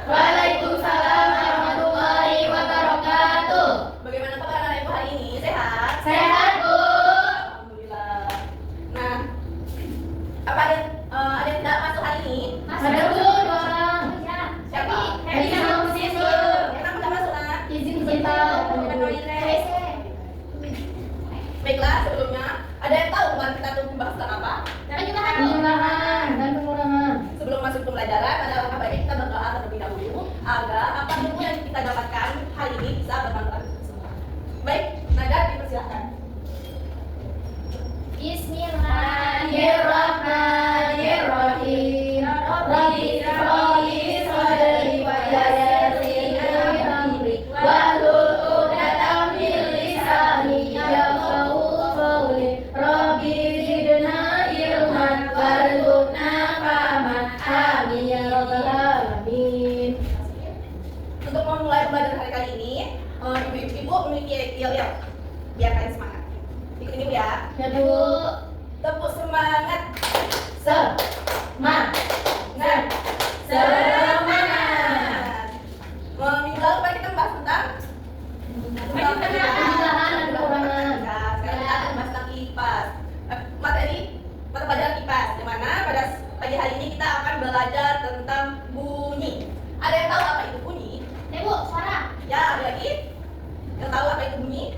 Waalaikumsalam warahmatullahi wabarakatuh. Bagaimana kabar anak ibu hari ini? Sehat? Sehat, Bu. Alhamdulillah. Nah, apa ada yang tidak masuk hari ini? Ada, Bu, dua orang. Siapa? Happy sama Sis, Bu. Kenapa tidak masuk, nak? Izin kita. Baiklah, sebelumnya ada yang tahu kemarin kita tuh membahas tentang apa? Penyuluhan dan pengurangan. Sebelum masuk ke pelajaran, ada langkah baiknya kita berdoa terlebih dahulu agar apa ilmu yang kita dapatkan hari ini bisa bermanfaat untuk semua. Baik, Nada dipersilakan. Bismillahirrahmanirrahim. Rabbi shrahli sadri wa yassir li amri wahlul 'uqdatam min lisani yafqahu qawli. Rabbi zidna ilman warzuqna fahman. Amin ya rabbal alamin. Untuk memulai pembelajaran hari kali ini, ibu memiliki yel-yel biar kalian semangat. Ikut ini Bu ya. Ya, Bu. Tepuk semangat. Semangat. Semangat. Minggu lalu kita membahas tentang Penyuluhan dan pengurangan. Nah, sekarang kita akan membahas tentang kipas. Mata pelajaran kipas, di mana pada pagi hari ini kita akan belajar tentang bunyi. Ada yang tahu apa itu bunyi? Bu, suara. Ya, ada lagi? Yang tahu apa itu bunyi?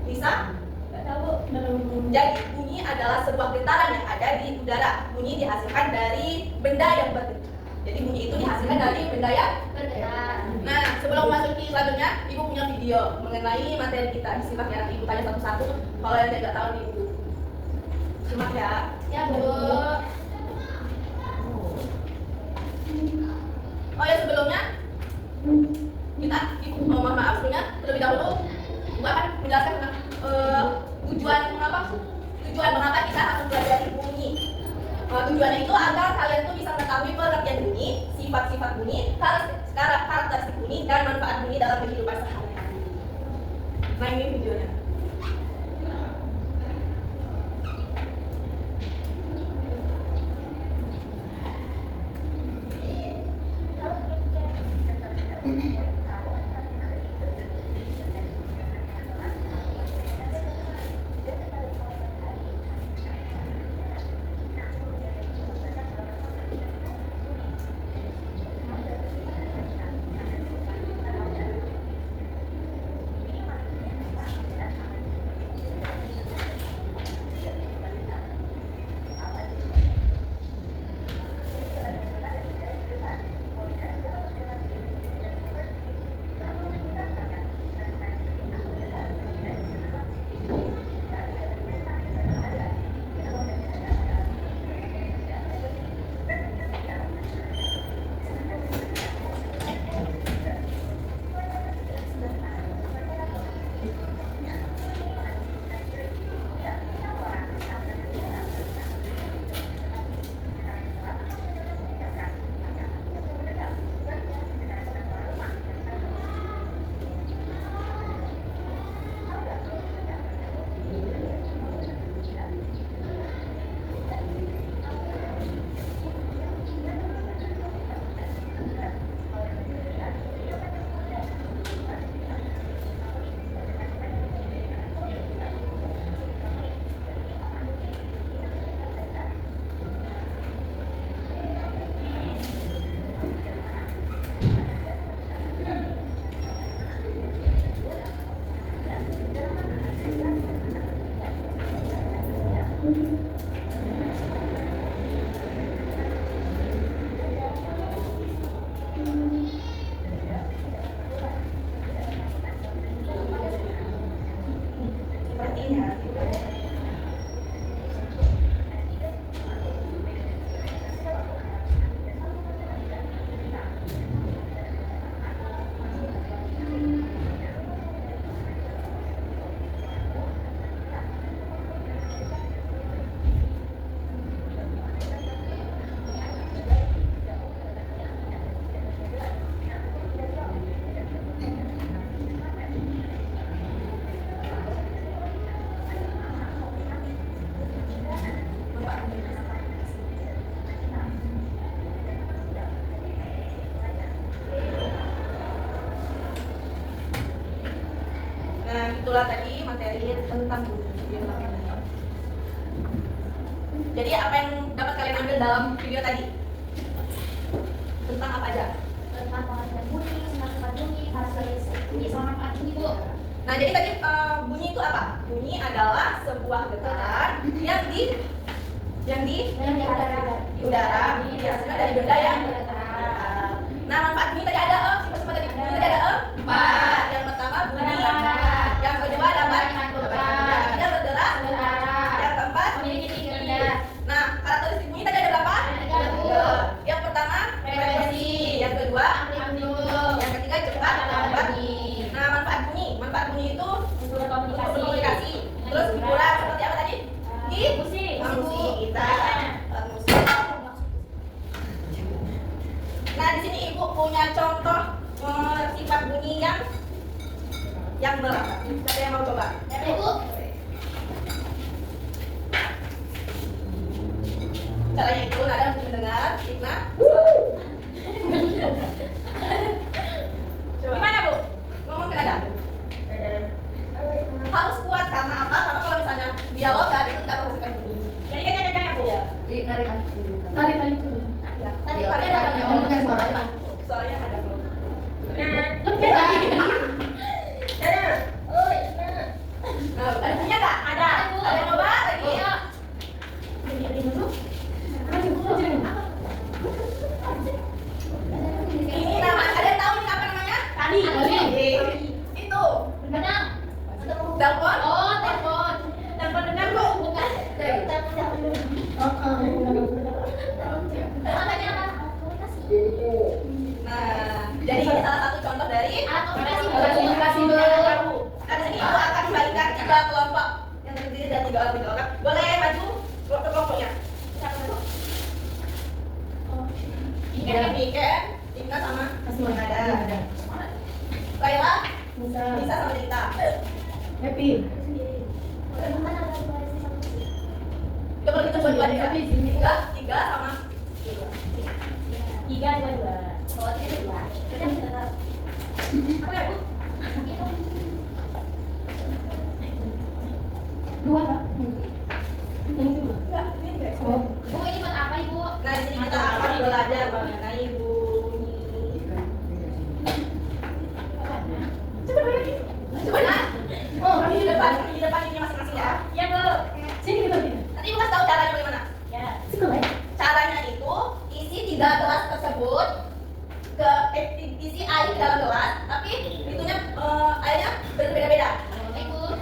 Bisa? Enggak tahu, Bu. Jadi bunyi adalah sebuah getaran yang ada di udara. Bunyi dihasilkan dari benda yang bergetar. Jadi bunyi itu dihasilkan dari benda yang Bergetar. Nah, sebelum masuk ke selanjutnya, ibu punya video mengenai materi kita. Disimak ya, nanti ibu tanya satu-satu. Kalau yang tidak tahu nih ibu simak ya. Ya, Bu. Oh ya, sebelumnya mohon maaf sebelumnya terlebih dahulu ibu akan menjelaskan tentang tujuan mengapa kita harus belajar bunyi. Tujuannya itu agar kalian tuh bisa mengetahui pengertian bunyi, sifat-sifat bunyi, karakteristik bunyi, dan manfaat bunyi dalam kehidupan sehari-hari. Nah, ini videonya. itulah tadi materi tentang bunyi. Jadi apa yang dapat kalian ambil dalam video tadi? Tentang apa aja? Tentang pengertian bunyi, sifat-sifat bunyi, karakteristik bunyi, sama manfaat bunyi, Bu. Nah, jadi tadi bunyi itu apa? Bunyi adalah sebuah getaran yang di udara, dihasilkan dari benda yang bergetar. Nah, manfaat bunyi tadi ada sifat-sifat tadi bunyi tadi ada 4. Yang pertama bunyi, yang kedua dapat, yang ketiga bergerak, yang keempat Memiliki tinggi. Nah, karakteristik bunyi tadi ada berapa? Yang pertama frekuensi, yang kedua Amplitude. yang ketiga cepat, lambat. Nah, manfaat bunyi itu Untuk untuk komunikasi. berkomunikasi. Terus hiburan seperti apa tadi? Musik. Musik kita. Musik. Nah, di sini Ibu punya contoh sifat bunyi yang berapa? Siapa yang mau coba? Ibu. Caranya itu nada untuk mendengar, Ikna. Gimana, Bu? Ngomong ke nada. Harus kuat karena apa? Karena kalau misalnya dialog kan itu tidak menghasilkan bunyi. Jadi kan ada Bu. Tarik dulu. Tadi Iya, ada iya, iya. suaranya ada belum? Lebih lagi. Nah, ada bunyinya nggak? Ada. Ada yang coba lagi? Iya. Ini nama, ada yang tahu ini apa namanya? Tadi. Itu. Benang. Telepon. Oh, telepon. Telepon dengar, Bu. Bukan. Makanya apa? Komunikasi. Nah, jadi ini salah satu contoh dari Alat komunikasi. komunikasi baru. Nah, di sini Ibu akan membagikan 3 kelompok yang terdiri dari 3 orang kelompok. Boleh maju kelompoknya. Siapa dulu? Iken, Ika sama ada. Kaila, Nisa sama Dita. Happy. Coba kita coba deh. Tiga sama Tiga, dua. Oh, tiga, dua. Apa ya, Bu? Dua Kak. Ini dua. enggak, ini enggak. Oh. Bu, ini buat apa, Ibu? Nah, di sini kita akan belajar mengenai bunyi. Coba lagi. Coba nah. Oh, kami di depan ini masing-masing ya. Ya, Bu. Sini kita lihat. Nanti Ibu kasih tahu caranya bagaimana. Ya. Sekolah. Caranya itu isi 3 gelas tersebut isi air ke dalam gelas, tapi itunya airnya berbeda-beda. Ibu.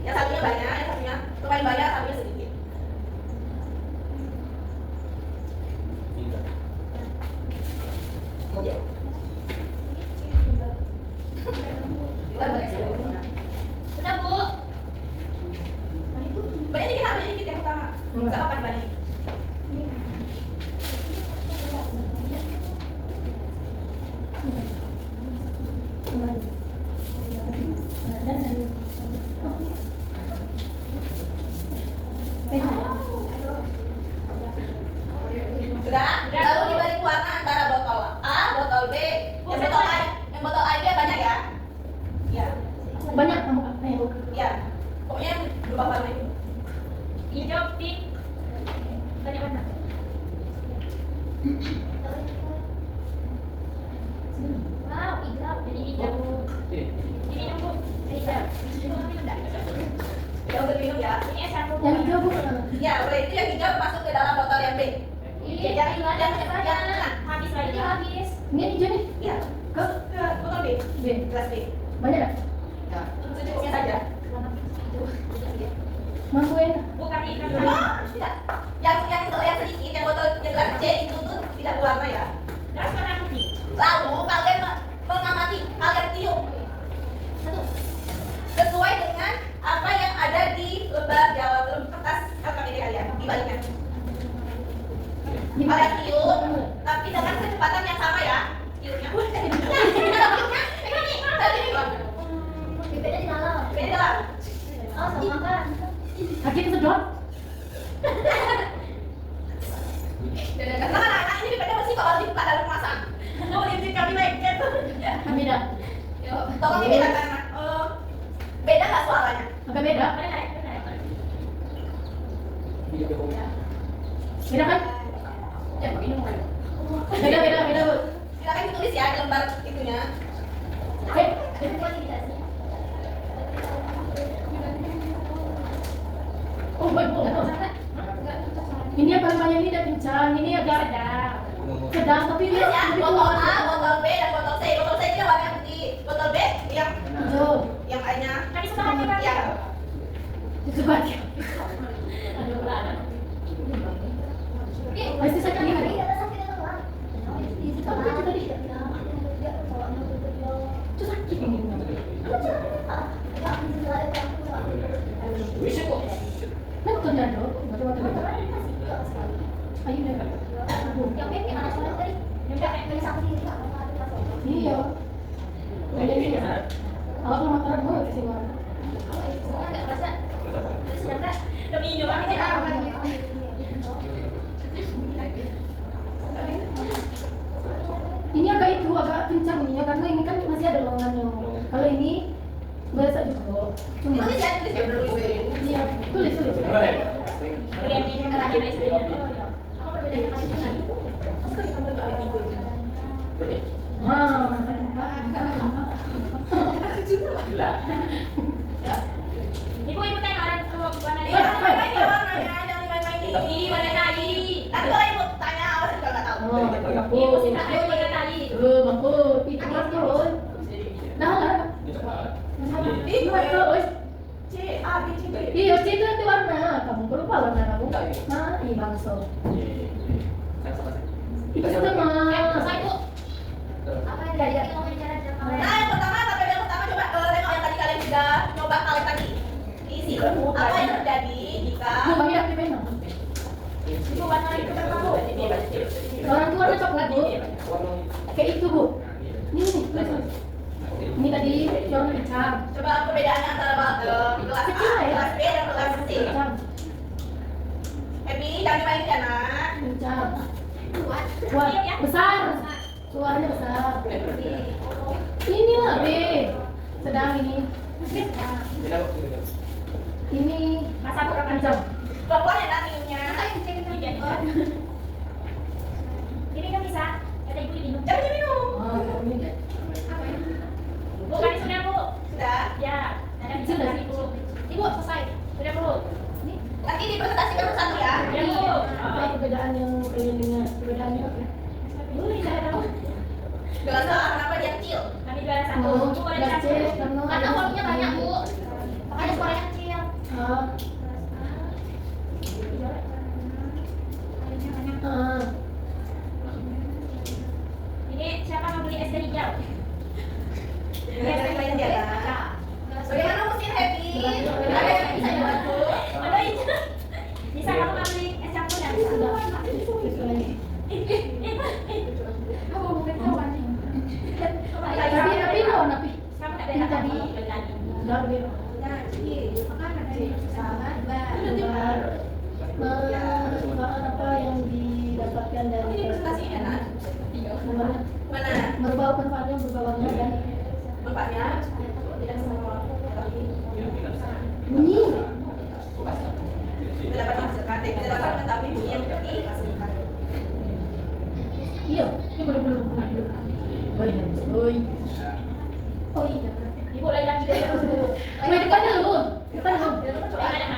Yang satunya banyak, yang satunya lumayan banyak, yang satunya sedikit. Iya. Sudah, Bu. Banyak dikit yang pertama. Enggak apa-apa banyak. Sudah? Lalu dibagi warna antara botol A, botol B. Yang botol A dia banyak ya? Iya. Banyak kamu apa ya? Iya. Pokoknya berubah warna itu. Hijau, pink. Banyak warna. Wow, hijau. Jadi hijau. Ini yang, Bu. Hijau. Yang untuk minum ya. Ini es campur. Yang hijau Bu. Iya, boleh itu yang hijau masuk ke dalam botol yang B. Iya, yang habis lagi. Habis. Ini hijau nih. Iya. Ke botol B. B. Gelas B. Banyak enggak? Ya. Secukupnya saja. Mampu ya? Bukan ikan. Tidak. Yang sedikit, yang botol yang gelas C itu tuh tidak berwarna ya. Terus warna putih. Lalu kalian mengamati, kalian tiup sesuai dengan apa yang ada di lembar jawab kertas LKPD kalian di baliknya. Kalian tiup, tapi dengan kecepatan yang sama ya. Tiupnya. Beda di dalam. Beda lah. Oh, sama kan. Kaki kesedot. Karena anak ini beda mesti kalau dibuka dalam kemasan. Mau dibuka kami lagi gitu. Beda. Tolong dibedakan. Beda nggak Beda kan? Ya, ini mau. Beda, Bu. Silakan ditulis ya di lembar itunya. Oh, baik, Bu. Ini yang paling banyak ini udah kencang, ini agak sedang, tapi Tulis dia ya, lebih botol kuat. A, botol B, dan botol C. Botol C itu warna putih. Botol B yang Hijau. lainnya. Tadi semangat ya, Pak. Ya. Itu baca. Pasti sakit ini. Itu sakit ini. Betul ya, Dok. Betul. Ayo deh. Iya. Kalau makanan gue sih warna. Demi nyoba ini apa? Ini agak kencang ini ya, karena ini kan masih ada lengannya. Kalau ini biasa juga. Cuma Tulis ya, tulis ya, tulis. iya, tulis. Lihat ini terakhir istrinya. Ibu tengok ada warna Iya, main-main ya warnanya, jangan main-main ini warna tadi. Nanti kalau ibu tanya, awas juga nggak tahu. Ibu sih tak ada warna tadi. Bangku, pikiran terus. Nah, Ibu terus. C, A, B, C, D. Iya, itu nanti warna. Kamu berubah warna kamu. Nah, ini bangso. Itu sama. Selesai, Bu. Nah, yang pertama, tabel yang pertama coba tengok yang tadi kalian sudah coba kalian tadi. Isi. Apa yang terjadi jika Bu, bagi aku memang. Ibu warna itu berapa, Bu? Orang tua warna coklat, Bu. Kayak itu, Bu. Ini, tulis. Ini tadi warna kencang. coba perbedaannya antara kelas A, kelas B, dan kelas C. Kencang. Happy, jangan dimainin ya nak. Kencang. Kuat, besar. Suaranya besar. Ini lah, B. Sedang ini. Ini Masa aku kencang. Pelan-pelan ya nak minumnya. Ini kan bisa. Kata ibu diminum. Jangan diminum. Oh, ini. Bu, kan sudah, Bu. Sudah. Ya, ada bisa dari Ibu. Ibu selesai. Sudah, Bu. Nanti dipresentasikan satu ya. Ya, Bu. Apa perbedaan yang kalian dengar? Perbedaannya apa? Bu, ini saya tahu. Kelas A kenapa dia kecil? Kami juara satu. Oh, Bu, ada kelas C, satu. karena Karena ada volumenya satu. banyak, Bu. Makanya suaranya kecil. Ah, ah. Ini siapa mau beli es teh hijau? Ya, main dia ya. Bagaimana musim Happy? Ada yang bisa dibantu? Ada itu. Bisa kamu mau beli es campur dan Sudah. Aku mau beli kawan. Tapi no, tapi Kamu tak beli tadi. Tadi. sudah lebih. Apa yang didapatkan dari Ini presentasinya nak. Mana? Mana? Berbau manfaatnya berbau warna dan Bapaknya? Tidak semua. bunyi. Kita dapat menghasilkan, kita dapat mengetahui bunyi yang dihasilkan. Iya, ini belum. Oi. Oh iya. Ibu lagi deh. Depan dulu. Depan dulu.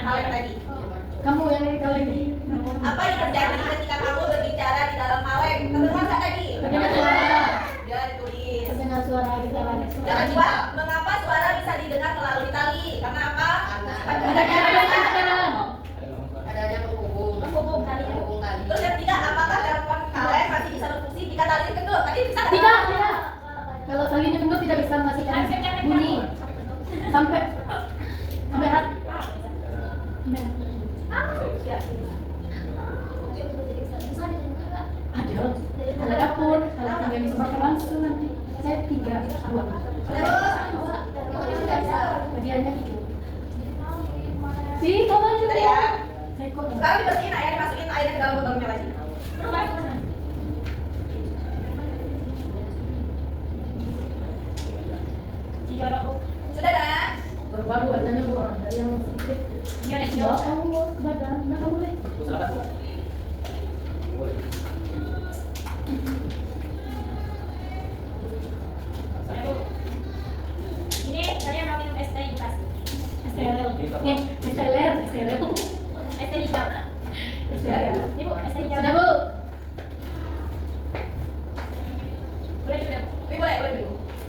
Hal yang tadi. Kamu yang dari kalian ini. Apa yang terjadi ketika kamu berbicara di dalam maleng? Terdengar nggak tadi? Bagaimana suara? Ya ditulis. Bagaimana suara kita? Jangan lupa, mengapa suara bisa didengar melalui tali? Karena apa? Ada tekanan. Adanya penghubung. Hubung tadi. Terus yang ketiga, apakah telepon kalian masih bisa berfungsi jika tali kendor? Tadi bisa nggak? Tidak. Kalau talinya kendor tidak bisa menghasilkan bunyi sampai hat. Ada dapur, kalau tinggal di sebelah langsung nanti saya 3 bagiannya itu. Sih, kalau Sudah ya. saya kok Sekarang dibersihin air, dimasukin airnya ke dalam botolnya lagi. Sudah dah. baru adanya Bu, ada yang sedikit. Gimana, Ya Allah, ke badan, nah kamu deh.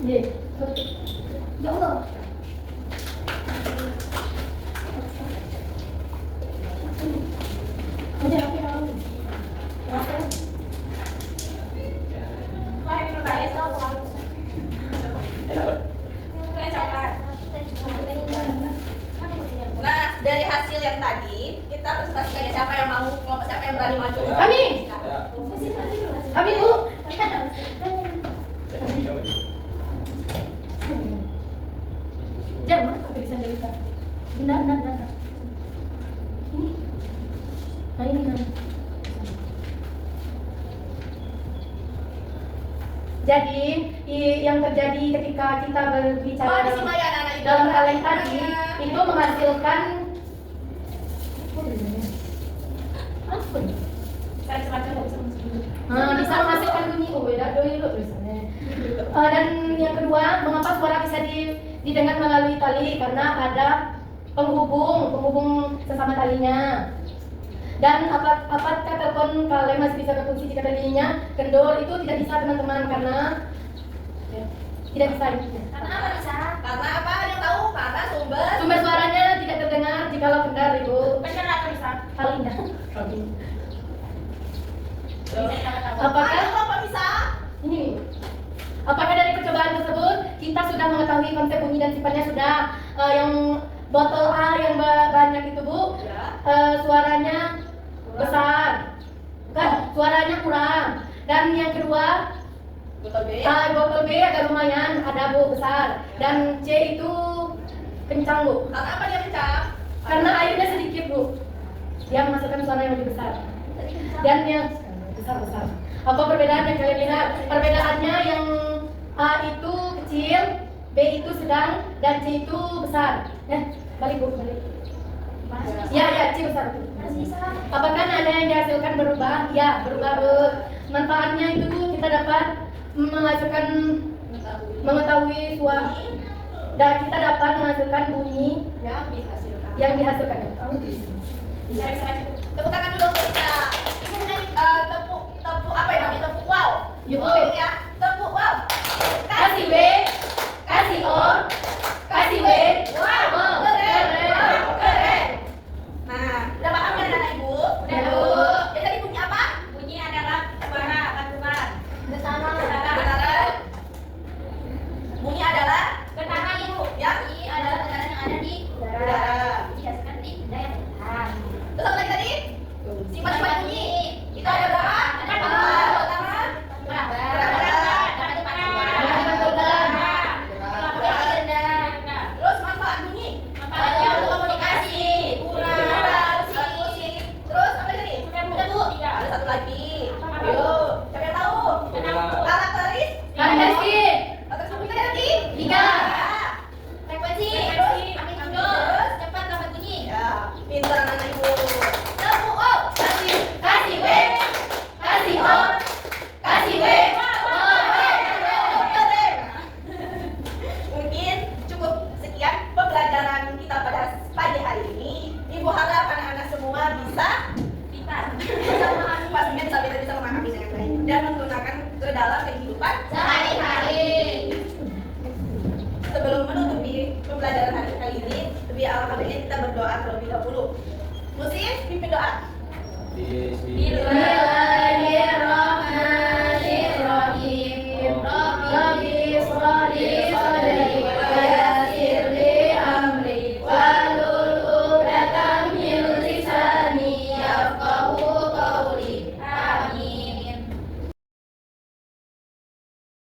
Ye. Ya Allah. Udah apa yang lalu? Apa? Nah, dari hasil yang tadi kita presentasikan ya, siapa yang mau, kelompok siapa yang berani maju. Kami. Kami Bu. Jangan pakai bisa cerita. Benar. Ini. Nah ini kan. Jadi yang terjadi ketika kita berbicara Disimak ya anak-anak ibu. dalam hal yang tadi itu menghasilkan apa nih? Bisa menghasilkan bunyi beda doi lo tulisannya. Dan yang kedua, mengapa suara bisa didengar melalui tali? Karena ada penghubung sesama talinya. Dan apakah telepon kalian masih bisa berfungsi jika talinya kendor? Itu tidak bisa teman-teman karena tidak bisa. Karena apa bisa? Karena apa? Ada yang tahu? Karena Sumber suaranya tidak terdengar jikalau kendor ibu. Benar atau bisa? Talinya. Apakah apa bisa? Ini. Apakah dari percobaan tersebut kita sudah mengetahui konsep bunyi dan sifatnya sudah yang botol A yang banyak itu Bu, Ya. Suaranya besar, bukan suaranya kurang. Dan yang kedua, Botol B. botol B agak lumayan, ada Bu besar. Dan C itu kencang Bu, Karena apa dia kencang? karena airnya sedikit Bu, dia menghasilkan suara yang lebih besar. Dan yang besar. Apa perbedaan yang kalian lihat? Perbedaannya yang A itu kecil, B itu sedang, dan C itu besar. Balik Bu, balik. Ya, C besar. Apakah ada yang dihasilkan berubah? Ya, berubah Bu. Manfaatnya itu Bu, kita dapat menghasilkan mengetahui suara, dan kita dapat menghasilkan bunyi yang dihasilkan. Tepuk tangan dulu untuk kita. Tepuk apa ya namanya? Tepuk wow. Yuk. Ya, tepuk wow. Kasih B, kasih O, kasih W. Wow, keren. Nah, udah paham kan anak ibu? Udah, Bu. Ya tadi bunyi apa? Bunyi adalah suara kandungan. Getaran. Bunyi adalah Getaran Ibu. ya. Bunyi adalah getaran yang ada di Udara. dihasilkan di benda yang bergetar. Terus apa lagi tadi? Sifat-sifat bunyi. Itu ada berapa? Ada dua. dua. Pertama, terus manfaat bunyi. Manfaatnya untuk komunikasi. Musik. Terus apa tadi? Udah Bu. Ada satu lagi. Ayo, siapa yang tahu? Karakteris. Karakteristik. Karakteris bunyi tadi? 3. Frekuensi. Amplitudo. Cepat dapat bunyi. Ya, pintar anak ibu. Tepuk O. Kasih W, kasih O, kasih W. Mungkin cukup sekian pembelajaran kita pada pagi hari ini. Ibu harap anak-anak semua bisa pastinya bisa memahami dengan baik dan menggunakan ke dalam kehidupan Sehari-hari. Sebelum menutupi pembelajaran hari kali ini, lebih alhamdulillah kita berdoa terlebih dahulu. Musik, pimpin doa. Bismillah.